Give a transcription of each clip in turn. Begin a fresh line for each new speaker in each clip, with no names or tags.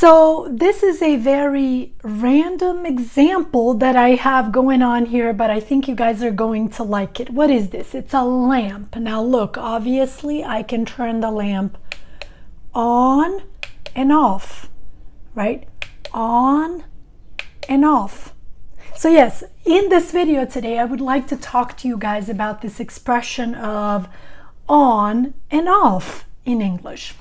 So this is a very random example that I have going on here, but I think you guys are going to like it. What is this? It's a lamp. Now look, obviously I can turn the lamp on and off, right? On and off. So yes, in this video today, I would like to talk to you guys about this expression of on and off in English.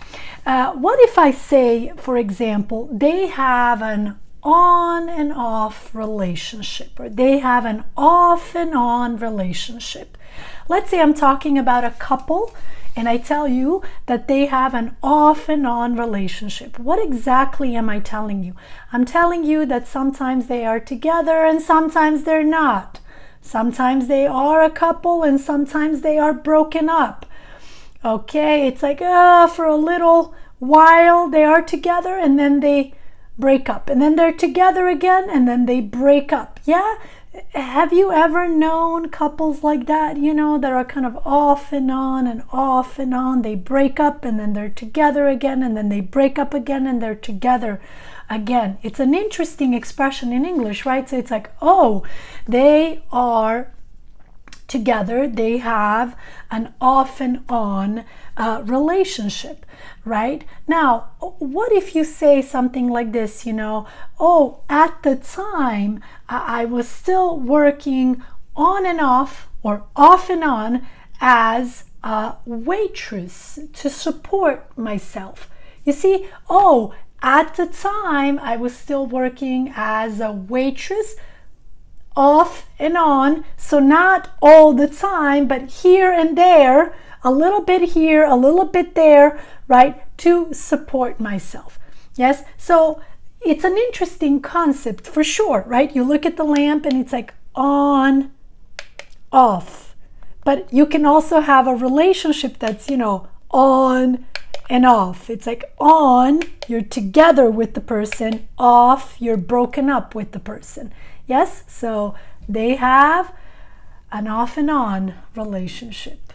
What if I say, for example, they have an on and off relationship, or they have an off and on relationship? Let's say I'm talking about a couple and I tell you that they have an off and on relationship. What exactly am I telling you? I'm telling you that sometimes they are together and sometimes they're not. Sometimes they are a couple and sometimes they are broken up. Okay, it's like for a little while they are together and then they break up, and then they're together again and then they break up. Yeah, have you ever known couples like that, you know, that are kind of off and on and off and on? They break up and then they're together again and then they break up again and they're together again. It's an interesting expression in English, right? So it's like, oh, they are together, they have an off and on relationship, right? Now, what if you say something like this, you know, oh, at the time I was still working on and off, or off and on, as a waitress to support myself. You see, oh, at the time I was still working as a waitress, off and on, so not all the time, but here and there, a little bit here, a little bit there, right, to support myself. Yes, so it's an interesting concept for sure, right? You look at the lamp and it's like on, off, but you can also have a relationship that's, you know, on and off. It's like on, you're together with the person; off, you're broken up with the person. Yes, so they have an off and on relationship.